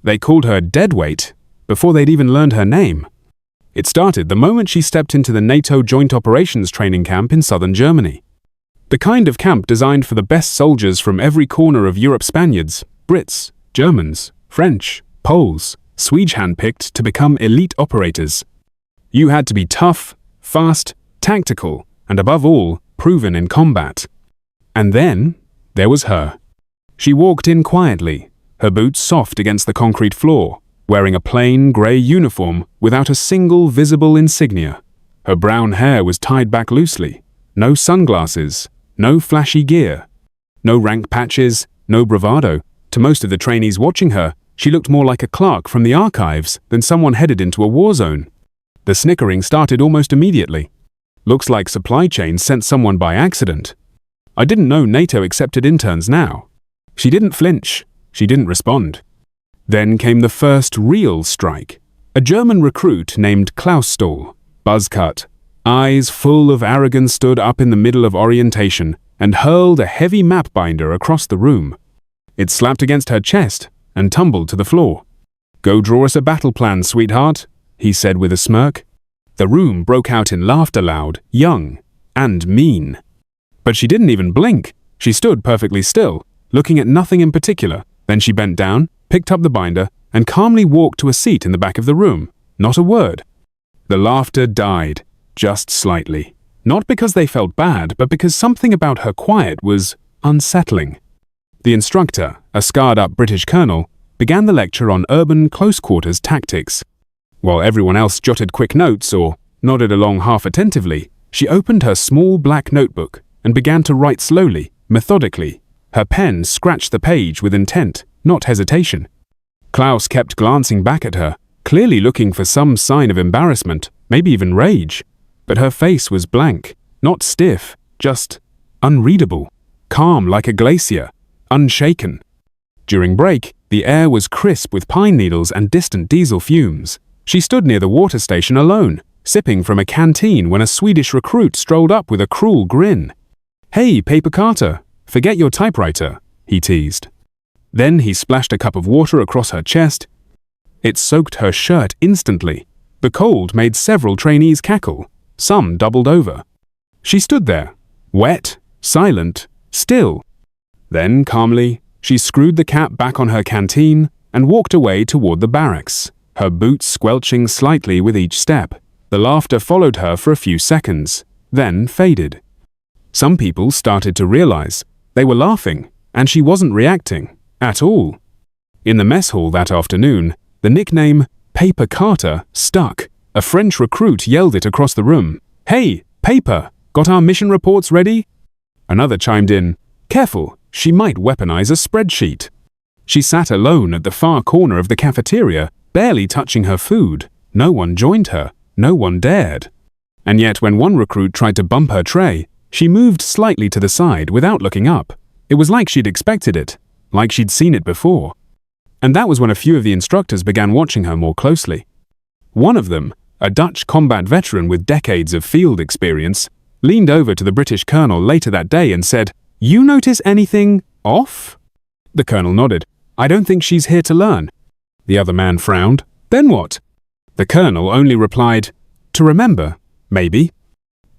They called her Deadweight before they'd even learned her name. It started the moment she stepped into the NATO Joint Operations training camp in southern Germany. The kind of camp designed for the best soldiers from every corner of Europe: Spaniards, Brits, Germans, French, Poles, Swedes, handpicked to become elite operators. You had to be tough, fast, tactical, and above all, proven in combat. And then, there was her. She walked in quietly, her boots soft against the concrete floor, wearing a plain grey uniform without a single visible insignia. Her brown hair was tied back loosely, no sunglasses, no flashy gear, no rank patches, no bravado. To most of the trainees watching her, she looked more like a clerk from the archives than someone headed into a war zone. The snickering started almost immediately. Looks like supply chain sent someone by accident. I didn't know NATO accepted interns now. She didn't flinch. She didn't respond. Then came the first real strike. A German recruit named Klaus Stahl, buzz-cut, eyes full of arrogance, stood up in the middle of orientation and hurled a heavy map binder across the room. It slapped against her chest and tumbled to the floor. "Go draw us a battle plan, sweetheart," he said with a smirk. The room broke out in laughter, loud, young, and mean. But she didn't even blink. She stood perfectly still, looking at nothing in particular. Then she bent down, picked up the binder, and calmly walked to a seat in the back of the room. Not a word. The laughter died, just slightly. Not because they felt bad, but because something about her quiet was unsettling. The instructor, a scarred-up British colonel, began the lecture on urban close-quarters tactics. While everyone else jotted quick notes or nodded along half-attentively, she opened her small black notebook and began to write slowly, methodically. Her pen scratched the page with intent, not hesitation. Klaus kept glancing back at her, clearly looking for some sign of embarrassment, maybe even rage. But her face was blank, not stiff, just unreadable, calm like a glacier, unshaken. During break, the air was crisp with pine needles and distant diesel fumes. She stood near the water station alone, sipping from a canteen when a Swedish recruit strolled up with a cruel grin. "Hey, Paper Carter, forget your typewriter," he teased. Then he splashed a cup of water across her chest. It soaked her shirt instantly. The cold made several trainees cackle. Some doubled over. She stood there, wet, silent, still. Then, calmly, she screwed the cap back on her canteen and walked away toward the barracks, her boots squelching slightly with each step. The laughter followed her for a few seconds, then faded. Some people started to realize they were laughing, and she wasn't reacting at all. In the mess hall that afternoon, the nickname Paper Carter stuck. A French recruit yelled it across the room. "Hey, Paper, got our mission reports ready?" Another chimed in, "Careful, she might weaponize a spreadsheet." She sat alone at the far corner of the cafeteria, barely touching her food. No one joined her. No one dared. And yet when one recruit tried to bump her tray, she moved slightly to the side without looking up. It was like she'd expected it, like she'd seen it before. And that was when a few of the instructors began watching her more closely. One of them, a Dutch combat veteran with decades of field experience, leaned over to the British colonel later that day and said, "You notice anything off?" The colonel nodded. "I don't think she's here to learn." The other man frowned. "Then what?" The colonel only replied, "To remember, maybe."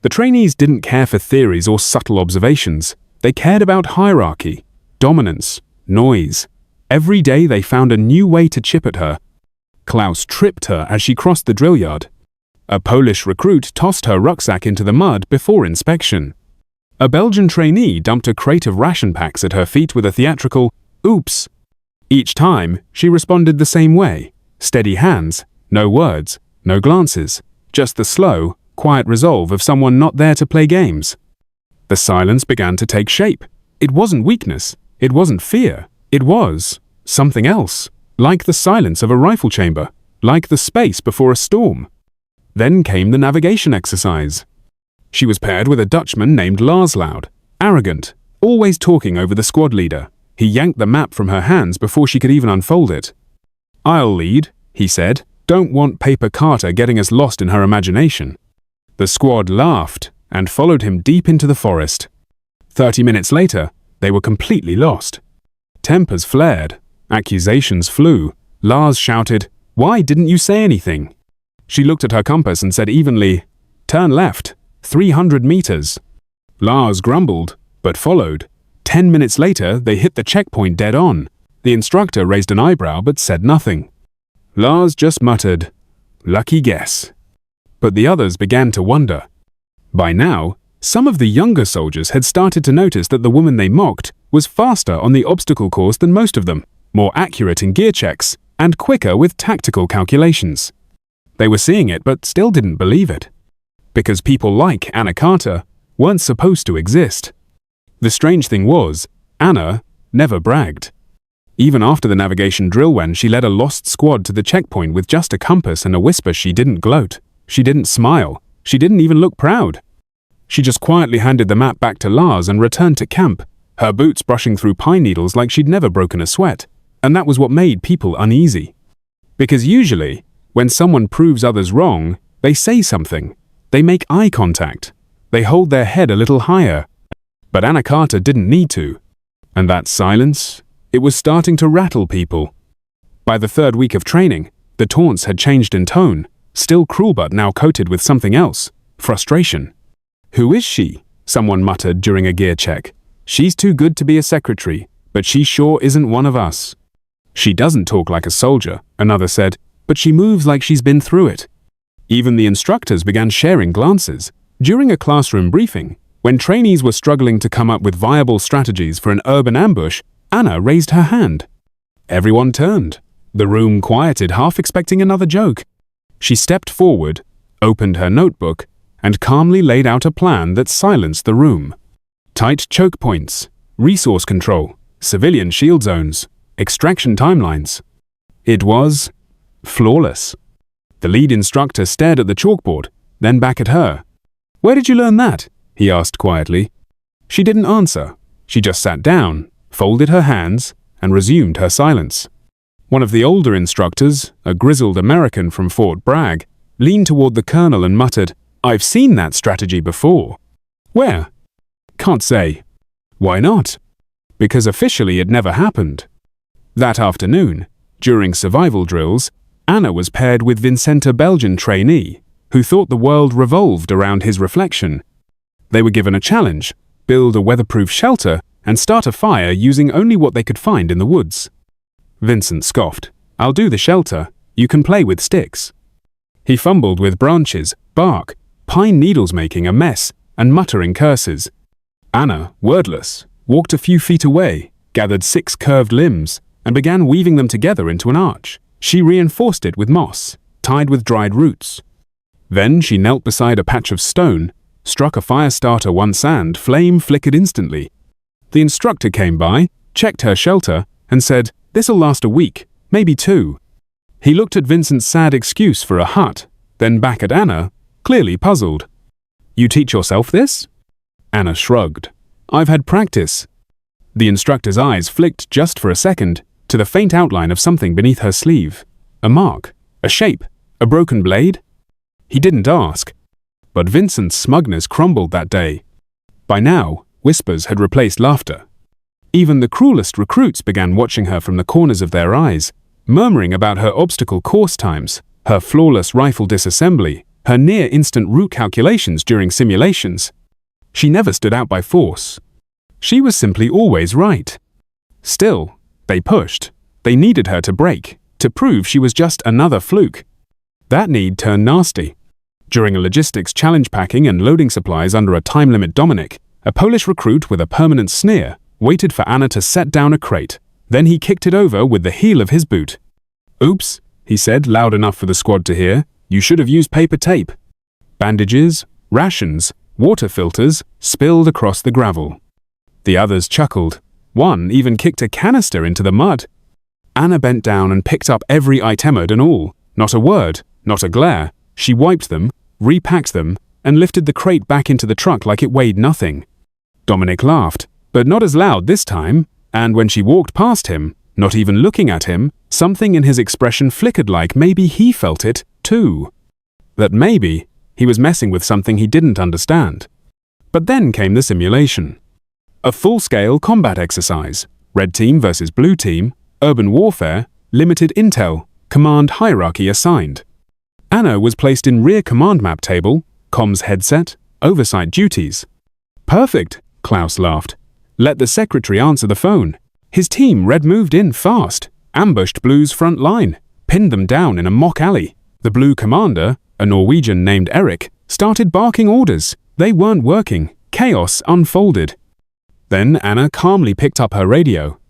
The trainees didn't care for theories or subtle observations. They cared about hierarchy, dominance, noise. Every day they found a new way to chip at her. Klaus tripped her as she crossed the drill yard. A Polish recruit tossed her rucksack into the mud before inspection. A Belgian trainee dumped a crate of ration packs at her feet with a theatrical, "Oops." Each time, she responded the same way. Steady hands, no words, no glances, just the slow, quiet resolve of someone not there to play games. The silence began to take shape. It wasn't weakness. It wasn't fear. It was something else, like the silence of a rifle chamber, like the space before a storm. Then came the navigation exercise. She was paired with a Dutchman named Larsloud, arrogant, always talking over the squad leader. He yanked the map from her hands before she could even unfold it. "I'll lead," he said. "Don't want Paper Carter getting us lost in her imagination." The squad laughed and followed him deep into the forest. 30 minutes later, they were completely lost. Tempers flared, accusations flew, Lars shouted, "Why didn't you say anything?" She looked at her compass and said evenly, "Turn left, 300 meters." Lars grumbled, but followed. 10 minutes later, they hit the checkpoint dead on. The instructor raised an eyebrow but said nothing. Lars just muttered, "Lucky guess." But the others began to wonder. By now, some of the younger soldiers had started to notice that the woman they mocked was faster on the obstacle course than most of them, more accurate in gear checks, and quicker with tactical calculations. They were seeing it but still didn't believe it. Because people like Anna Carter weren't supposed to exist. The strange thing was, Anna never bragged. Even after the navigation drill when she led a lost squad to the checkpoint with just a compass and a whisper, she didn't gloat. She didn't smile. She didn't even look proud. She just quietly handed the map back to Lars and returned to camp, her boots brushing through pine needles like she'd never broken a sweat. And that was what made people uneasy. Because usually, when someone proves others wrong, they say something. They make eye contact. They hold their head a little higher. But Anna Carter didn't need to. And that silence, it was starting to rattle people. By the third week of training, the taunts had changed in tone, still cruel but now coated with something else, frustration. "Who is she?" someone muttered during a gear check. "She's too good to be a secretary, but she sure isn't one of us." "She doesn't talk like a soldier," another said, "but she moves like she's been through it." Even the instructors began sharing glances. During a classroom briefing, when trainees were struggling to come up with viable strategies for an urban ambush, Anna raised her hand. Everyone turned. The room quieted, half expecting another joke. She stepped forward, opened her notebook, and calmly laid out a plan that silenced the room. Tight choke points, resource control, civilian shield zones, extraction timelines. It was flawless. The lead instructor stared at the chalkboard, then back at her. "Where did you learn that?" he asked quietly. She didn't answer. She just sat down, folded her hands, and resumed her silence. One of the older instructors, a grizzled American from Fort Bragg, leaned toward the colonel and muttered, "I've seen that strategy before." "Where?" "Can't say." "Why not?" "Because officially it never happened." That afternoon, during survival drills, Anna was paired with Vincent, a Belgian trainee, who thought the world revolved around his reflection. They were given a challenge: build a weatherproof shelter and start a fire using only what they could find in the woods. Vincent scoffed. "I'll do the shelter. You can play with sticks." He fumbled with branches, bark, pine needles, making a mess and muttering curses. Anna, wordless, walked a few feet away, gathered 6 curved limbs, and began weaving them together into an arch. She reinforced it with moss, tied with dried roots. Then she knelt beside a patch of stone, struck a fire starter once, and flame flickered instantly. The instructor came by, checked her shelter, and said, "This'll last a week, maybe 2. He looked at Vincent's sad excuse for a hut, then back at Anna, clearly puzzled. "You teach yourself this?" Anna shrugged. "I've had practice." The instructor's eyes flicked just for a second to the faint outline of something beneath her sleeve. A mark, a shape, a broken blade? He didn't ask. But Vincent's smugness crumbled that day. By now, whispers had replaced laughter. Even the cruelest recruits began watching her from the corners of their eyes, murmuring about her obstacle course times, her flawless rifle disassembly, her near-instant route calculations during simulations. She never stood out by force. She was simply always right. Still, they pushed. They needed her to break, to prove she was just another fluke. That need turned nasty. During a logistics challenge, packing and loading supplies under a time limit, Dominic, a Polish recruit with a permanent sneer, waited for Anna to set down a crate. Then he kicked it over with the heel of his boot. "Oops," he said, loud enough for the squad to hear. "You should have used paper tape." Bandages, rations, water filters spilled across the gravel. The others chuckled. One even kicked a canister into the mud. Anna bent down and picked up every item and all. Not a word, not a glare. She wiped them, repacked them, and lifted the crate back into the truck like it weighed nothing. Dominic laughed, but not as loud this time, and when she walked past him, not even looking at him, something in his expression flickered like maybe he felt it, too. That maybe he was messing with something he didn't understand. But then came the simulation. A full-scale combat exercise, red team versus blue team, urban warfare, limited intel, command hierarchy assigned. Anna was placed in rear command map table, comms headset, oversight duties. Perfect, Klaus laughed. Let the secretary answer the phone. His team red moved in fast, ambushed Blue's front line, pinned them down in a mock alley. The Blue commander, a Norwegian named Eric, started barking orders. They weren't working. Chaos unfolded. Then Anna calmly picked up her radio.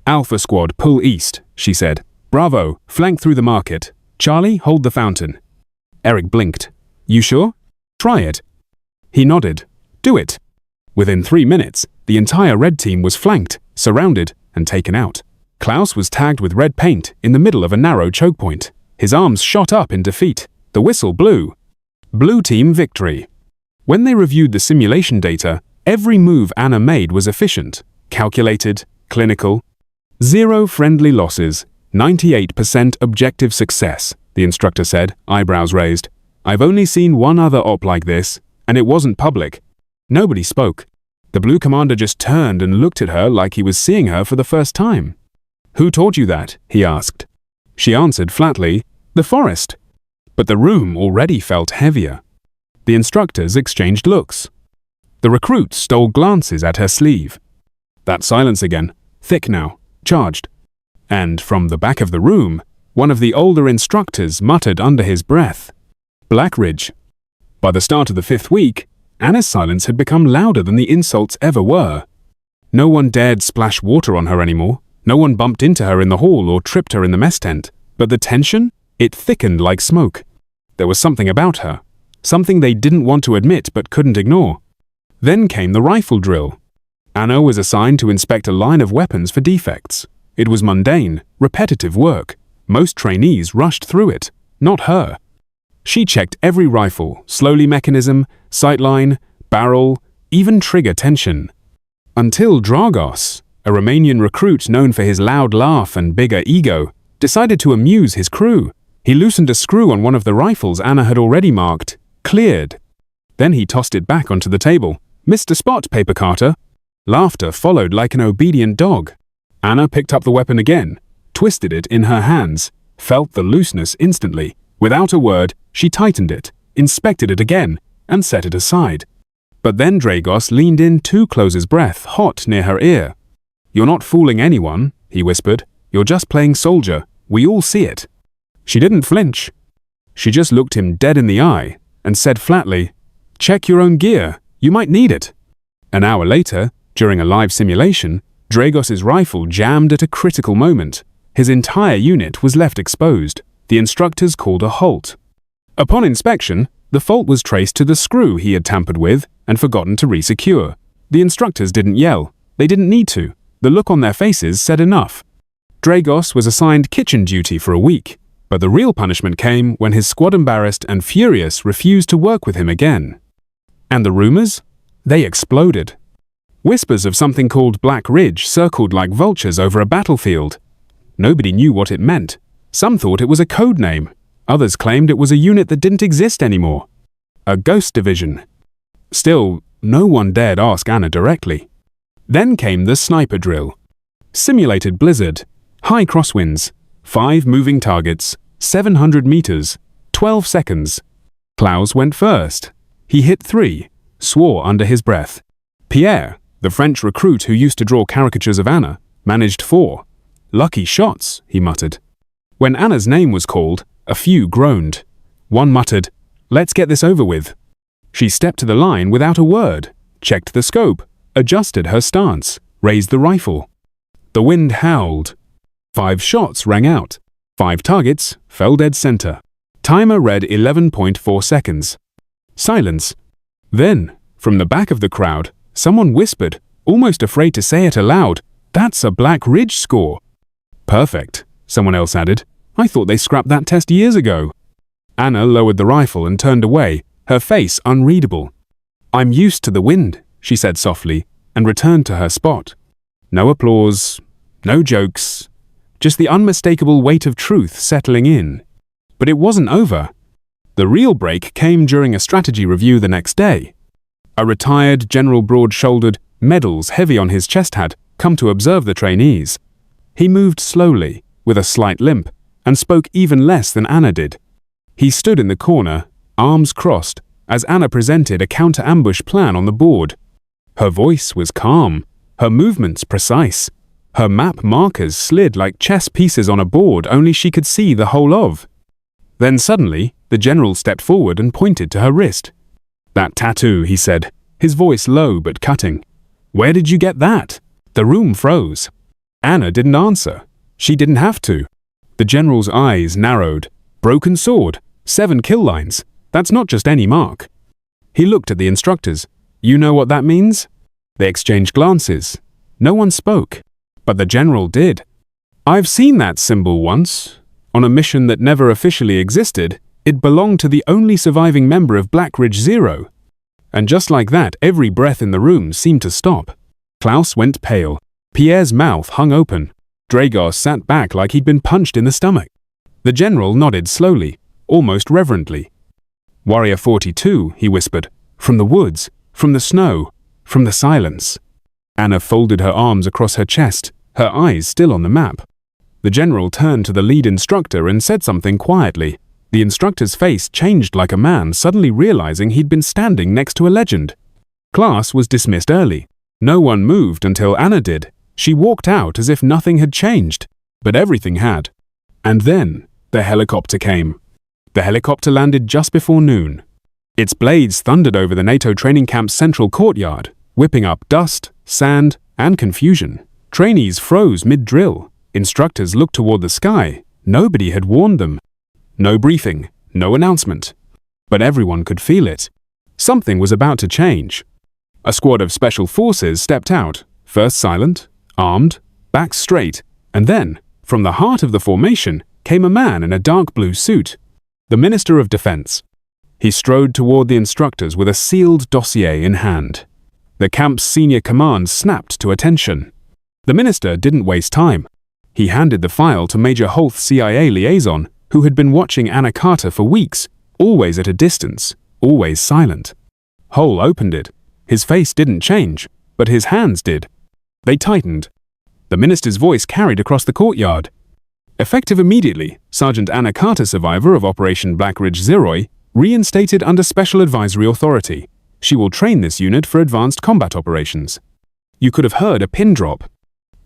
Alpha Squad, pull east, she said. Bravo, flank through the market. Charlie, hold the fountain. Eric blinked. You sure? Try it. He nodded. Do it. Within 3 minutes, the entire red team was flanked, surrounded, and taken out. Klaus was tagged with red paint in the middle of a narrow choke point. His arms shot up in defeat. The whistle blew. Blue team victory. When they reviewed the simulation data, every move Anna made was efficient, calculated, clinical. 0 friendly losses, 98% objective success, the instructor said, eyebrows raised. I've only seen one other op like this, and it wasn't public. Nobody spoke. The Blue commander just turned and looked at her like he was seeing her for the first time. Who taught you that? He asked. She answered flatly, the forest. But the room already felt heavier. The instructors exchanged looks. The recruit stole glances at her sleeve. That silence again, thick now, charged. And from the back of the room, one of the older instructors muttered under his breath, Black Ridge. By the start of the 5th week, Anna's silence had become louder than the insults ever were. No one dared splash water on her anymore. No one bumped into her in the hall or tripped her in the mess tent. But the tension? It thickened like smoke. There was something about her. Something they didn't want to admit but couldn't ignore. Then came the rifle drill. Anna was assigned to inspect a line of weapons for defects. It was mundane, repetitive work. Most trainees rushed through it, not her. She checked every rifle, slowly mechanism, sightline, barrel, even trigger tension. Until Dragos, a Romanian recruit known for his loud laugh and bigger ego, decided to amuse his crew. He loosened a screw on one of the rifles Anna had already marked, cleared. Then he tossed it back onto the table. Mr. Spot, Paper Carter. Laughter followed like an obedient dog. Anna picked up the weapon again, twisted it in her hands, felt the looseness instantly. Without a word, she tightened it, inspected it again, and set it aside. But then Dragos leaned in too close his breath, hot near her ear. You're not fooling anyone, he whispered. You're just playing soldier. We all see it. She didn't flinch. She just looked him dead in the eye and said flatly, check your own gear. You might need it. An hour later, during a live simulation, Dragos's rifle jammed at a critical moment. His entire unit was left exposed. The instructors called a halt. Upon inspection, the fault was traced to the screw he had tampered with and forgotten to resecure. The instructors didn't yell. They didn't need to. The look on their faces said enough. Dragos was assigned kitchen duty for a week, but the real punishment came when his squad, embarrassed and furious, refused to work with him again. And the rumors? They exploded. Whispers of something called Black Ridge circled like vultures over a battlefield. Nobody knew what it meant. Some thought it was a code name. Others claimed it was a unit that didn't exist anymore. A ghost division. Still, no one dared ask Anna directly. Then came the sniper drill. Simulated blizzard, high crosswinds, 5 moving targets, 700 meters, 12 seconds. Klaus went first. He hit 3, swore under his breath. Pierre, the French recruit who used to draw caricatures of Anna, managed 4. Lucky shots, he muttered. When Anna's name was called, a few groaned. One muttered, let's get this over with. She stepped to the line without a word, checked the scope, adjusted her stance, raised the rifle. The wind howled. 5 shots rang out. 5 targets fell dead center. Timer read 11.4 seconds. Silence. Then, from the back of the crowd, someone whispered, almost afraid to say it aloud, that's a Black Ridge score. Perfect, someone else added. I thought they scrapped that test years ago. Anna lowered the rifle and turned away, her face unreadable. I'm used to the wind, she said softly, and returned to her spot. No applause, no jokes, just the unmistakable weight of truth settling in. But it wasn't over. The real break came during a strategy review the next day. A retired general, broad-shouldered, medals heavy on his chest, had come to observe the trainees. He moved slowly, with a slight limp, and spoke even less than Anna did. He stood in the corner, arms crossed, as Anna presented a counter-ambush plan on the board. Her voice was calm, her movements precise. Her map markers slid like chess pieces on a board only she could see the whole of. Then suddenly, the general stepped forward and pointed to her wrist. "That tattoo," he said, his voice low but cutting. "Where did you get that?" The room froze. Anna didn't answer. She didn't have to. The general's eyes narrowed. Broken sword, 7 kill lines. That's not just any mark. He looked at the instructors. "You know what that means?" They exchanged glances. No one spoke, but the general did. "I've seen that symbol once. On a mission that never officially existed, it belonged to the only surviving member of Black Ridge Zero." And just like that, every breath in the room seemed to stop. Klaus went pale. Pierre's mouth hung open. Dragos sat back like he'd been punched in the stomach. The general nodded slowly, almost reverently. "Warrior 42, he whispered. "From the woods, from the snow, from the silence." Anna folded her arms across her chest, her eyes still on the map. The general turned to the lead instructor and said something quietly. The instructor's face changed like a man suddenly realizing he'd been standing next to a legend. Class was dismissed early. No one moved until Anna did. She walked out as if nothing had changed, but everything had. And then the helicopter came. The helicopter landed just before noon. Its blades thundered over the NATO training camp's central courtyard, whipping up dust, sand, and confusion. Trainees froze mid-drill. Instructors looked toward the sky. Nobody had warned them. No briefing, no announcement. But everyone could feel it. Something was about to change. A squad of special forces stepped out, first silent, armed, backs straight, and then, from the heart of the formation, came a man in a dark blue suit. The Minister of Defense. He strode toward the instructors with a sealed dossier in hand. The camp's senior command snapped to attention. The minister didn't waste time. He handed the file to Major Holth's CIA liaison, who had been watching Anna Carter for weeks, always at a distance, always silent. Hole opened it. His face didn't change, but his hands did. They tightened. The minister's voice carried across the courtyard. Effective immediately, Sergeant Anna Carter, survivor of Operation Black Ridge Zero, reinstated under Special Advisory Authority. She will train this unit for advanced combat operations. You could have heard a pin drop.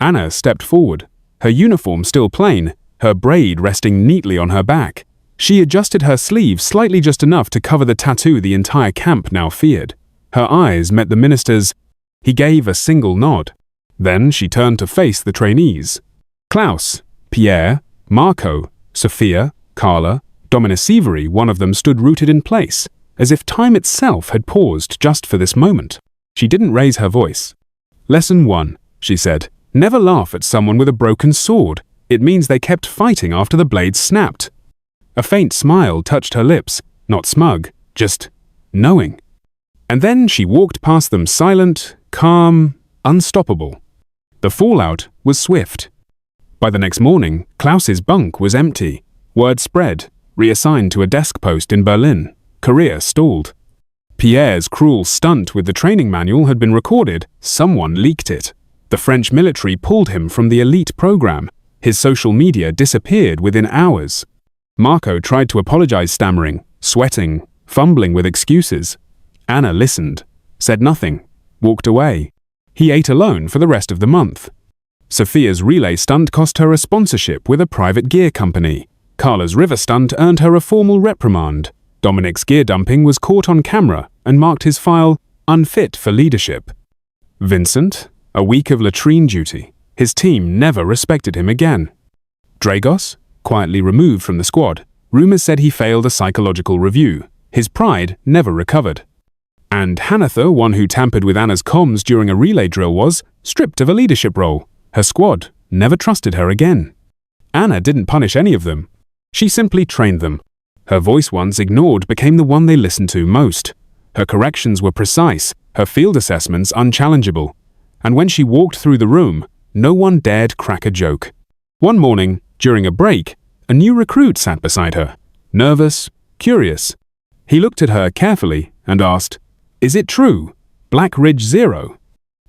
Anna stepped forward, her uniform still plain, her braid resting neatly on her back. She adjusted her sleeve slightly just enough to cover the tattoo the entire camp now feared. Her eyes met the minister's. He gave a single nod. Then she turned to face the trainees. Klaus, Pierre, Marco, Sophia, Carla, Dominiceveri, one of them stood rooted in place, as if time itself had paused just for this moment. She didn't raise her voice. "Lesson 1, she said. Never laugh at someone with a broken sword. It means they kept fighting after the blades snapped." A faint smile touched her lips, not smug, just knowing. And then she walked past them silent, calm, unstoppable. The fallout was swift. By the next morning, Klaus's bunk was empty. Word spread, reassigned to a desk post in Berlin. Career stalled. Pierre's cruel stunt with the training manual had been recorded. Someone leaked it. The French military pulled him from the elite program. His social media disappeared within hours. Marco tried to apologize, stammering, sweating, fumbling with excuses. Anna listened, said nothing, walked away. He ate alone for the rest of the month. Sophia's relay stunt cost her a sponsorship with a private gear company. Carla's river stunt earned her a formal reprimand. Dominic's gear dumping was caught on camera and marked his file unfit for leadership. Vincent, a week of latrine duty. His team never respected him again. Dragos, quietly removed from the squad. Rumors said he failed a psychological review. His pride never recovered. And Hanatha, one who tampered with Anna's comms during a relay drill, was stripped of a leadership role. Her squad never trusted her again. Anna didn't punish any of them. She simply trained them. Her voice, once ignored, became the one they listened to most. Her corrections were precise, her field assessments unchallengeable. And when she walked through the room, no one dared crack a joke. One morning, during a break, a new recruit sat beside her, nervous, curious. He looked at her carefully and asked, "Is it true? Black Ridge Zero?"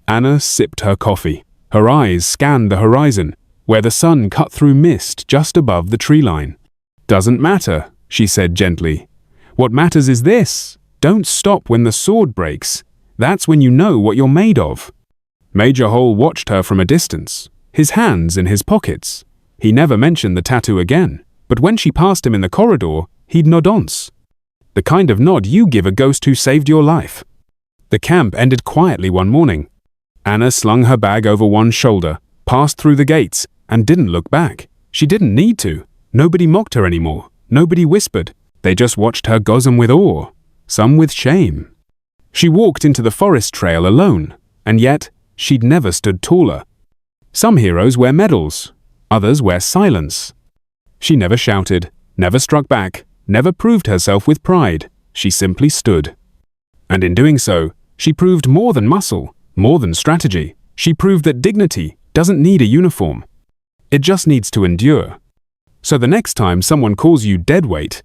Anna sipped her coffee. Her eyes scanned the horizon. where the sun cut through mist just above the tree line. "Doesn't matter," she said gently. "What matters is this. Don't stop when the sword breaks. That's when you know what you're made of." Major Hole watched her from a distance, his hands in his pockets. He never mentioned the tattoo again, but when she passed him in the corridor, he'd nod once. The kind of nod you give a ghost who saved your life. The camp ended quietly one morning. Anna slung her bag over one shoulder, passed through the gates, and didn't look back. She didn't need to. Nobody mocked her anymore. Nobody whispered. They just watched her go with awe, some with shame. She walked into the forest trail alone, and yet she'd never stood taller. Some heroes wear medals, others wear silence. She never shouted, never struck back, never proved herself with pride. She simply stood. And in doing so, she proved more than muscle, more than strategy. She proved that dignity doesn't need a uniform. It just needs to endure. So the next time someone calls you deadweight,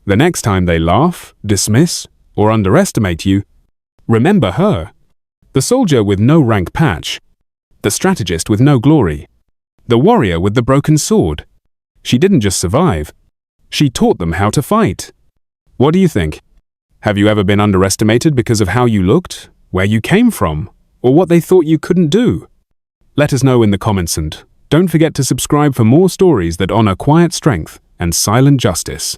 the next time they laugh, dismiss, or underestimate you, remember her. The soldier with no rank patch, the strategist with no glory, the warrior with the broken sword. She didn't just survive, she taught them how to fight. What do you think? Have you ever been underestimated because of how you looked, where you came from, or what they thought you couldn't do? Let us know in the comments, and don't forget to subscribe for more stories that honor quiet strength and silent justice.